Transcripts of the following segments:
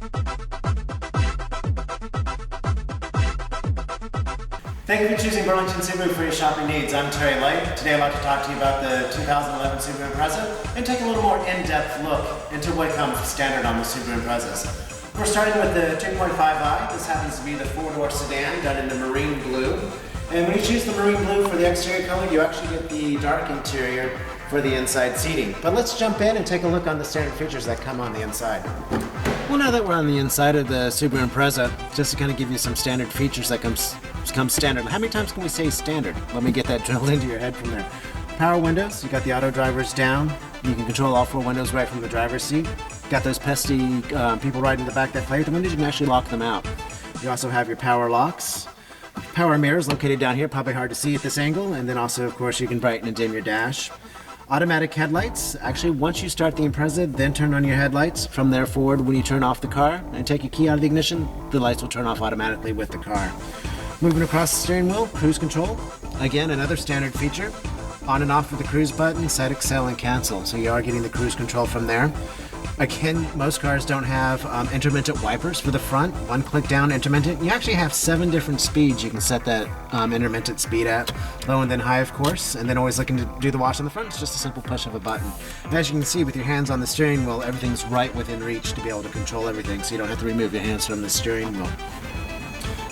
Thank you for choosing Burlington Subaru for your shopping needs. I'm Terry Light. Today I'd like to talk to you about the 2011 Subaru Impreza and take a little more in-depth look into what comes standard on the Subaru Imprezas. We're starting with the 2.5i. This happens to be the four-door sedan done in the marine blue. And when you choose the marine blue for the exterior color, you actually get the dark interior for the inside seating. But let's jump in and take a look on the standard features that come on the inside. Well, now that we're on the inside of the Subaru Impreza, just to kind of give you some standard features that come standard. How many times can we say standard? Let me get that drilled into your head from there. Power windows, you got the auto drivers down. You can control all four windows right from the driver's seat. Got those pesky people riding in the back that play with the windows, you can actually lock them out. You also have your power locks. Power mirrors located down here, probably hard to see at this angle. And then also, of course, you can brighten and dim your dash. Automatic headlights. Actually, once you start the Impreza, then turn on your headlights. From there forward, when you turn off the car and take your key out of the ignition, the lights will turn off automatically with the car. Moving across the steering wheel, cruise control. Again, another standard feature. On and off with the cruise button, set, excel, and cancel. So you are getting the cruise control from there. Again, most cars don't have intermittent wipers for the front. One click down, intermittent. You actually have 7 different speeds you can set that intermittent speed at. Low and then high, of course. And then always looking to do the wash on the front. It's just a simple push of a button. And as you can see with your hands on the steering wheel, everything's right within reach to be able to control everything. So you don't have to remove your hands from the steering wheel.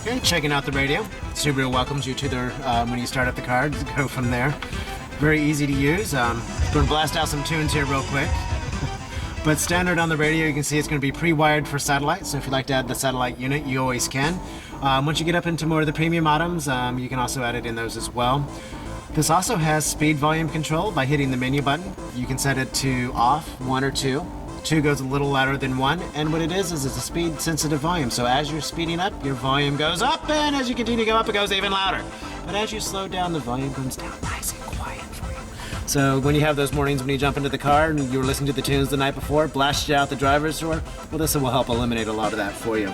Okay, checking out the radio. Subaru welcomes you to their, when you start up the car, just go from there. Very easy to use. Going to blast out some tunes here real quick. But standard on the radio, you can see it's going to be pre-wired for satellite, so if you'd like to add the satellite unit, you always can. Once you get up into more of the premium items, you can also add it in those as well. This also has speed volume control by hitting the menu button. You can set it to off, 1 or 2. 2 goes a little louder than 1, and what it is it's a speed sensitive volume. So as you're speeding up, your volume goes up, and as you continue to go up, it goes even louder. But as you slow down, the volume comes down nice and quiet for you. So when you have those mornings when you jump into the car and you were listening to the tunes the night before, blast you out the driver's door, well, this will help eliminate a lot of that for you.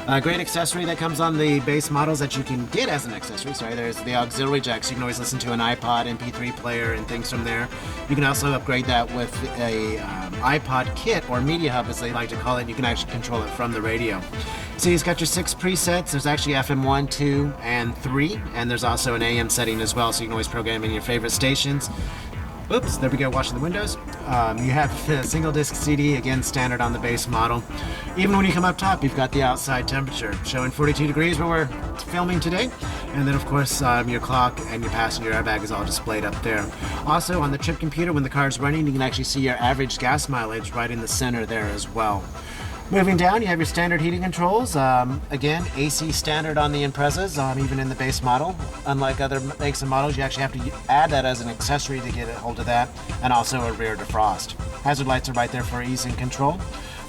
A great accessory that comes on the base models that you can get as an accessory, there's the auxiliary jack, so you can always listen to an iPod, MP3 player, and things from there. You can also upgrade that with a iPod kit, or media hub as they like to call it. You can actually control it from the radio. So you've got your 6 presets. There's actually FM 1, 2, and 3, and there's also an AM setting as well, so you can always program in your favorite stations. Oops, there we go, washing the windows. You have the single disc CD, again standard on the base model. Even when you come up top, you've got the outside temperature showing 42 degrees where we're filming today. And then of course your clock and your passenger airbag is all displayed up there. Also on the trip computer, when the car is running, you can actually see your average gas mileage right in the center there as well. Moving down, you have your standard heating controls. Again, AC standard on the Imprezas, even in the base model. Unlike other makes and models, you actually have to add that as an accessory to get a hold of that, and also a rear defrost. Hazard lights are right there for ease and control.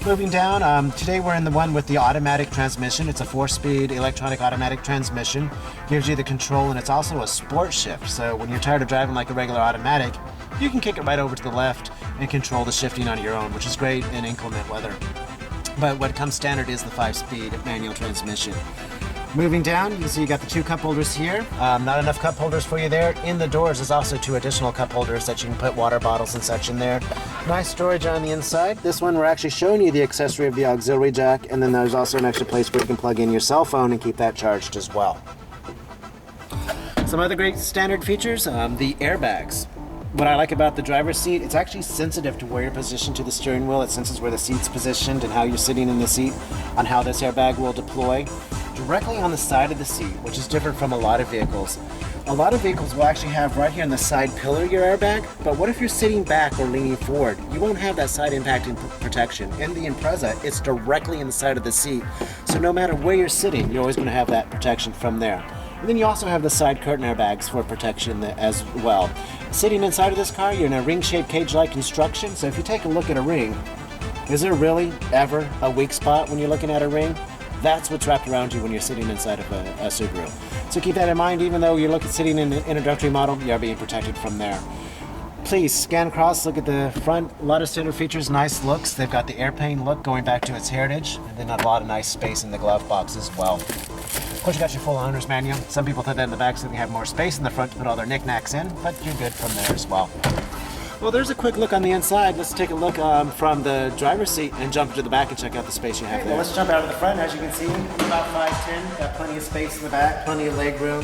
Moving down, today we're in the one with the automatic transmission. It's a 4-speed electronic automatic transmission. Gives you the control, and it's also a sport shift. So when you're tired of driving like a regular automatic, you can kick it right over to the left and control the shifting on your own, which is great in inclement weather. But what comes standard is the 5-speed manual transmission. Moving down, you can see you got the 2 cup holders here. Not enough cup holders for you there. In the doors is also 2 additional cup holders that you can put water bottles and such in there. Nice storage on the inside. This one we're actually showing you the accessory of the auxiliary jack, and then there's also an extra place where you can plug in your cell phone and keep that charged as well. Some other great standard features, the airbags. What I like about the driver's seat, it's actually sensitive to where you're positioned to the steering wheel. It senses where the seat's positioned and how you're sitting in the seat on how this airbag will deploy. Directly on the side of the seat, which is different from a lot of vehicles. A lot of vehicles will actually have right here on the side pillar your airbag, but what if you're sitting back or leaning forward? You won't have that side impact protection. In the Impreza, it's directly in the side of the seat, so no matter where you're sitting, you're always going to have that protection from there. And then you also have the side curtain airbags for protection as well. Sitting inside of this car, you're in a ring-shaped cage-like construction, so if you take a look at a ring, is there really ever a weak spot when you're looking at a ring? That's what's wrapped around you when you're sitting inside of a Subaru. So keep that in mind, even though you're sitting in an introductory model, you are being protected from there. Please scan across, look at the front. A lot of standard features, nice looks. They've got the airplane look going back to its heritage, and then a lot of nice space in the glove box as well. Of course, you got your full owner's manual. Some people put that in the back so they have more space in the front to put all their knickknacks in, but you're good from there as well. Well, there's a quick look on the inside. Let's take a look from the driver's seat and jump to the back and check out the space you have there. Well, let's jump out of the front. As you can see, I'm about 5'10", got plenty of space in the back, plenty of leg room.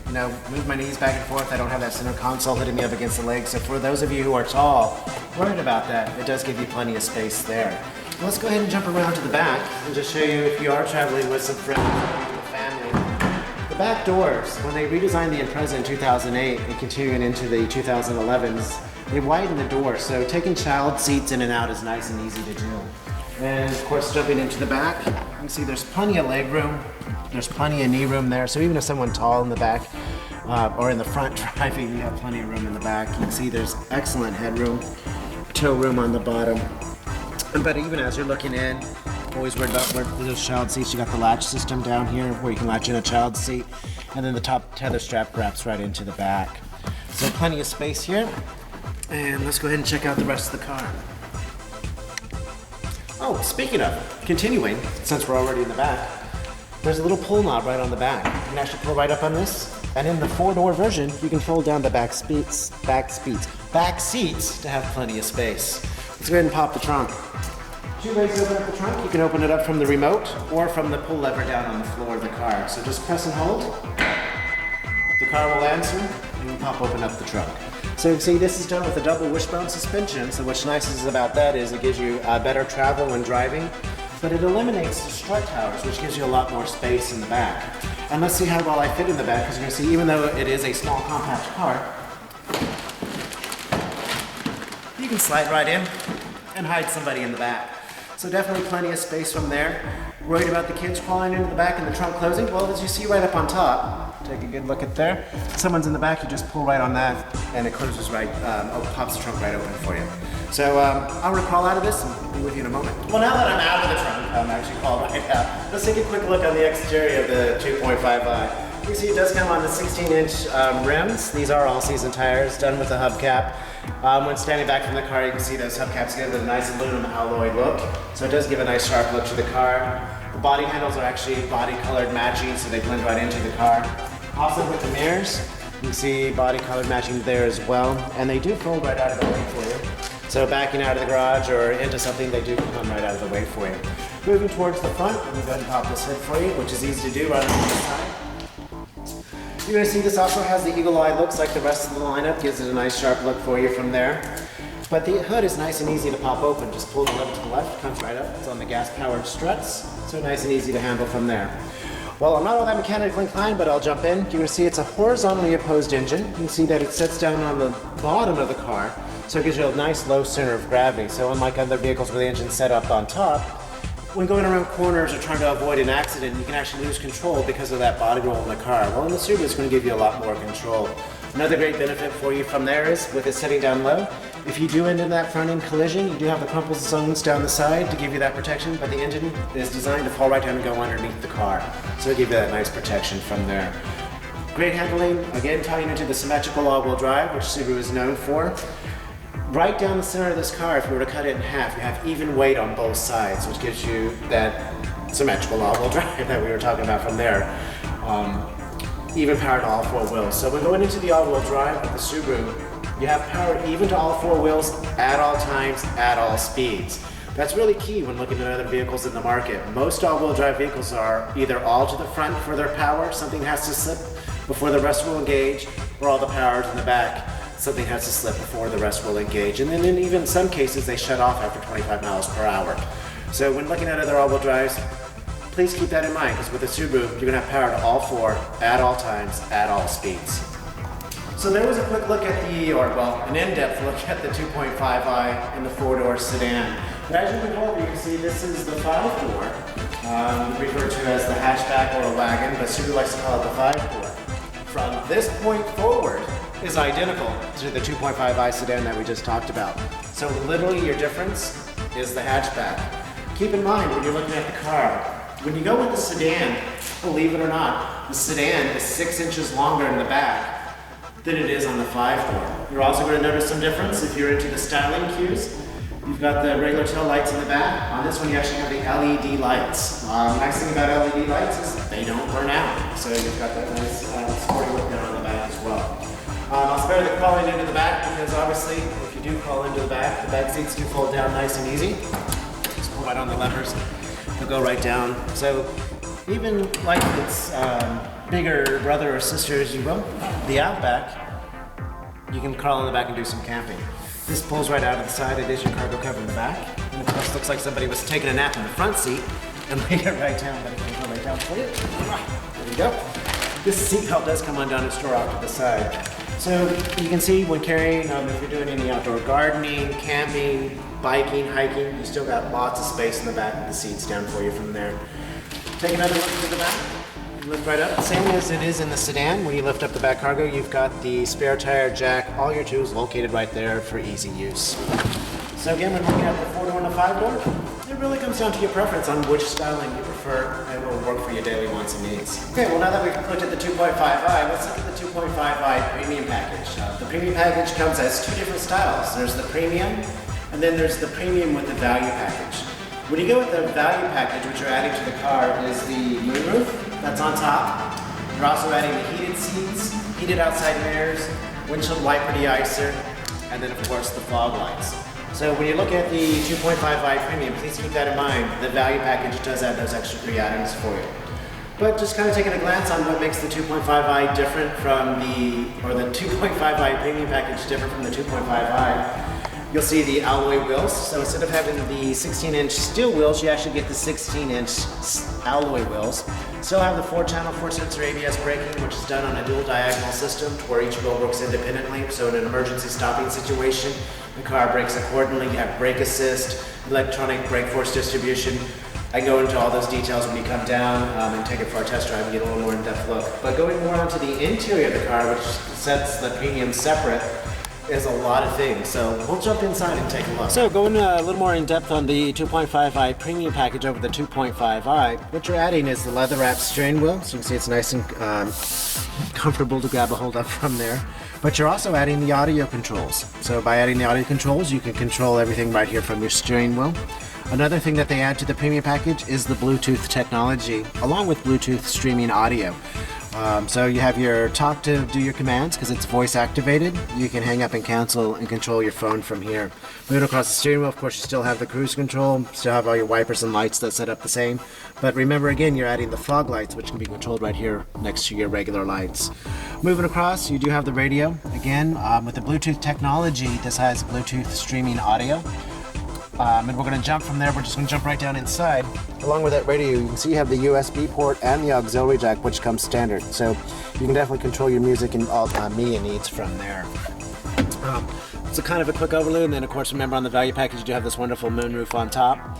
You know, move my knees back and forth. I don't have that center console hitting me up against the leg. So for those of you who are tall, worried about that, it does give you plenty of space there. Well, let's go ahead and jump around to the back and just show you if you are traveling with some friends or family. The back doors, when they redesigned the Impreza in 2008 and continuing into the 2011s, they widened the door, so taking child seats in and out is nice and easy to do. And of course, jumping into the back, you can see there's plenty of leg room. There's plenty of knee room there, so even if someone tall in the back or in the front driving, you have plenty of room in the back. You can see there's excellent headroom, toe room on the bottom. But even as you're looking in, always worried about where those child seats. You got the latch system down here where you can latch in a child seat, and then the top tether strap wraps right into the back. So plenty of space here. And let's go ahead and check out the rest of the car. Oh, speaking of, continuing, since we're already in the back, there's a little pull knob right on the back. You can actually pull right up on this. And in the 4-door version, you can fold down the back seats to have plenty of space. Let's go ahead and pop the trunk. 2 ways to open up the trunk. You can open it up from the remote or from the pull lever down on the floor of the car. So just press and hold. The car will answer, and you pop open up the trunk. So you can see this is done with a double wishbone suspension. So what's nice about that is it gives you better travel when driving, but it eliminates the strut towers, which gives you a lot more space in the back. And let's see how well I fit in the back, because you're going to see, even though it is a small compact car, you can slide right in and hide somebody in the back. So definitely plenty of space from there. Worried about the kids crawling into the back and the trunk closing? Well, as you see right up on top, take a good look at there. Someone's in the back, you just pull right on that and it closes right, pops the trunk right open for you. So I'm gonna crawl out of this and be with you in a moment. Well, now that I'm out of the trunk, I'm actually crawled right out. Let's take a quick look on the exterior of the 2.5i. You can see it does come on the 16-inch rims. These are all-season tires, done with a hubcap. When standing back from the car, you can see those hubcaps give it a nice aluminum alloy look. So it does give a nice sharp look to the car. The body handles are actually body-colored matching, so they blend right into the car. Also with the mirrors, you can see body-colored matching there as well. And they do fold right out of the way for you. So backing out of the garage or into something, they do come right out of the way for you. Moving towards the front, let me go ahead and pop this hood for you, which is easy to do right on the side. You're going to see this also has the eagle eye looks like the rest of the lineup, gives it a nice sharp look for you from there. But the hood is nice and easy to pop open. Just pull the lever to the left, comes right up. It's on the gas-powered struts, so nice and easy to handle from there. Well, I'm not all that mechanically inclined, but I'll jump in. You're going to see it's a horizontally opposed engine. You can see that it sits down on the bottom of the car, so it gives you a nice low center of gravity. So unlike other vehicles where the engine's set up on top, when going around corners or trying to avoid an accident, you can actually lose control because of that body roll in the car. Well, in the Subaru, it's going to give you a lot more control. Another great benefit for you from there is, with it sitting down low, if you do end in that front end collision, you do have the crumple zones down the side to give you that protection, but the engine is designed to fall right down and go underneath the car. So it'll give you that nice protection from there. Great handling, again tying into the symmetrical all-wheel drive, which Subaru is known for. Right down the center of this car, if we were to cut it in half, you have even weight on both sides, which gives you that symmetrical all-wheel drive that we were talking about from there. Even power to all 4 wheels. So when going into the all-wheel drive with the Subaru, you have power even to all 4 wheels at all times, at all speeds. That's really key when looking at other vehicles in the market. Most all-wheel drive vehicles are either all to the front for their power, something has to slip before the rest will engage, or all the power is in the back, something has to slip before the rest will engage. And then in even some cases, they shut off after 25 miles per hour. So when looking at other all-wheel drives, please keep that in mind, because with the Subaru, you're gonna have power to all 4, at all times, at all speeds. So there was a quick look at an in-depth look at the 2.5i and the 4-door sedan. But as you move over, you can see this is the 5-door, referred to as the hatchback or a wagon, but Subaru likes to call it the 5-door. From this point forward, is identical to the 2.5i sedan that we just talked about. So literally your difference is the hatchback. Keep in mind when you're looking at the car, when you go with the sedan, believe it or not, the sedan is 6 inches longer in the back than it is on the 5-door. You're also going to notice some difference if you're into the styling cues. You've got the regular tail lights in the back. On this one you actually have the LED lights. Nice thing about LED lights is they don't burn out. So you've got that nice sporty look down on the back as well. I'll spare the crawling into the back because obviously if you do crawl into the back seats do fold down nice and easy. Just pull right on the levers, they'll go right down. So even like its bigger brother or sister, as you will, the Outback, you can crawl in the back and do some camping. This pulls right out of the side. It is your cargo cover in the back. And of course, looks like somebody was taking a nap in the front seat and laid it right down, but it can go right down for you. There you go. This seat belt does come undone and store off to the side. So you can see when carrying, if you're doing any outdoor gardening, camping, biking, hiking, you still got lots of space in the back of the seats down for you from there. Take another look into the back. Lift right up. Same as it is in the sedan. When you lift up the back cargo, you've got the spare tire jack, all your tools located right there for easy use. So again, when looking at the 4-door and the 5-door, it really comes down to your preference on which styling you prefer and will work for your daily wants and needs. Okay, well now that we've looked at the 2.5i, let's look at the 2.5i Premium package. The Premium package comes as two different styles. There's the Premium, and then there's the Premium with the Value package. When you go with the Value package, what you're adding to the car is the moonroof that's on top. You're also adding the heated seats, heated outside mirrors, windshield wiper de-icer, and then of course the fog lights. So when you look at the 2.5i Premium, please keep that in mind. The Value package does add those extra 3 items for you. But just kind of taking a glance on what makes the 2.5i different from the 2.5i Premium package different from the 2.5i. You'll see the alloy wheels. So instead of having the 16-inch steel wheels, you actually get the 16-inch alloy wheels. Still have the 4-channel, 4-sensor ABS braking, which is done on a dual diagonal system where each wheel works independently. So in an emergency stopping situation, the car brakes accordingly. You have brake assist, electronic brake force distribution. I go into all those details when you come down and take it for a test drive and get a little more in-depth look. But going more onto the interior of the car, which sets the Premium separate, is a lot of things, so we'll jump inside and take a look. So going a little more in depth on the 2.5i Premium package over the 2.5i, what you're adding is the leather wrapped steering wheel, so you can see it's nice and comfortable to grab a hold of from there. But you're also adding the audio controls. So by adding the audio controls, you can control everything right here from your steering wheel. Another thing that they add to the Premium package is the Bluetooth technology, along with Bluetooth streaming audio. So you have your talk to do your commands because it's voice activated. You can hang up and cancel and control your phone from here. Moving across the steering wheel, of course, you still have the cruise control, still have all your wipers and lights that set up the same. But remember again, you're adding the fog lights, which can be controlled right here next to your regular lights. Moving across, you do have the radio. Again, with the Bluetooth technology, this has Bluetooth streaming audio. And we're going to jump from there, we're just going to jump right down inside. Along with that radio, you can see you have the USB port and the auxiliary jack, which comes standard. So you can definitely control your music and all media needs from there. So kind of a quick overview, and then of course remember on the Value package you do have this wonderful moonroof on top.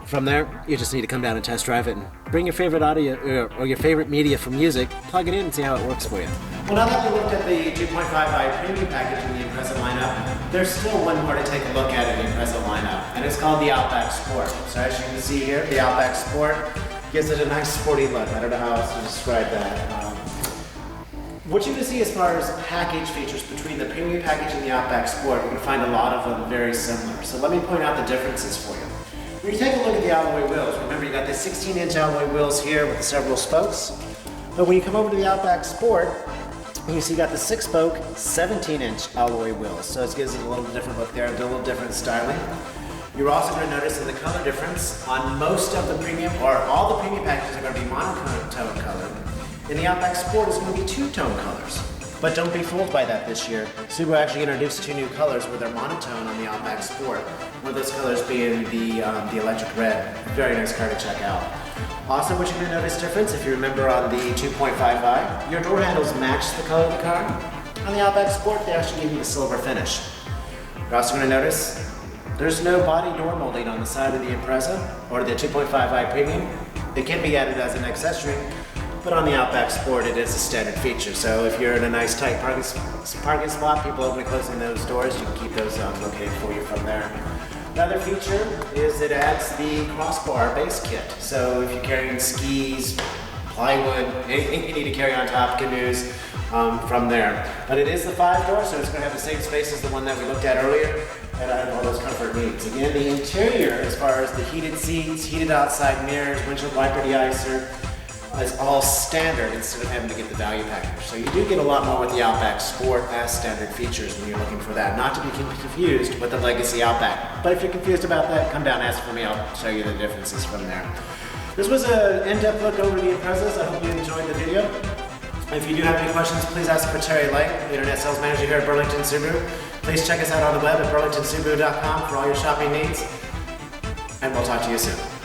From there, you just need to come down and test drive it and bring your favorite audio or your favorite media for music, plug it in and see how it works for you. Well, now that we looked at the 2.5i Premium package in the Impreza lineup, there's still one more to take a look at in the Impreza lineup, and it's called the Outback Sport. So as you can see here, the Outback Sport gives it a nice sporty look. I don't know how else to describe that. What you can see as far as package features between the Premium package and the Outback Sport, you can find a lot of them very similar. So let me point out the differences for you. When you take a look at the alloy wheels, remember you got the 16-inch alloy wheels here with the several spokes. But when you come over to the Outback Sport, you see you got the 6-spoke, 17-inch alloy wheels. So it gives it a little different look there, a little different styling. You're also going to notice in the color difference on most of the Premium, or all the Premium packages are going to be monotone color. In the Outback Sport, it's going to be two-tone colors. But don't be fooled by that this year. Subaru actually introduced 2 new colors where they're monotone on the Outback Sport. One of those colors being the electric red. Very nice car to check out. Also, what you're going to notice difference, if you remember on the 2.5i, your door handles match the color of the car. On the Outback Sport, they actually give you the silver finish. You're also going to notice there's no body door molding on the side of the Impreza or the 2.5i Premium. It can be added as an accessory, but on the Outback Sport, it is a standard feature. So if you're in a nice tight parking spot, people opening and closing those doors, you can keep those located for you from there. Another feature is it adds the crossbar base kit. So if you're carrying skis, plywood, anything you need to carry on top, canoes, from there. But it is the 5-door, so it's going to have the same space as the one that we looked at earlier, and I have all those comfort needs. Again, the interior, as far as the heated seats, heated outside mirrors, windshield wiper de-icer, as all standard instead of having to get the value package. So you do get a lot more with the Outback Sport as standard features when you're looking for that. Not to be confused with the Legacy Outback. But if you're confused about that, come down, ask for me, I'll show you the differences from there. This was an in-depth look over the Imprezas. I hope you enjoyed the video. If you do have any questions, please ask for Terry Light, the Internet Sales Manager here at Burlington Subaru. Please check us out on the web at burlingtonsubaru.com for all your shopping needs. And we'll talk to you soon.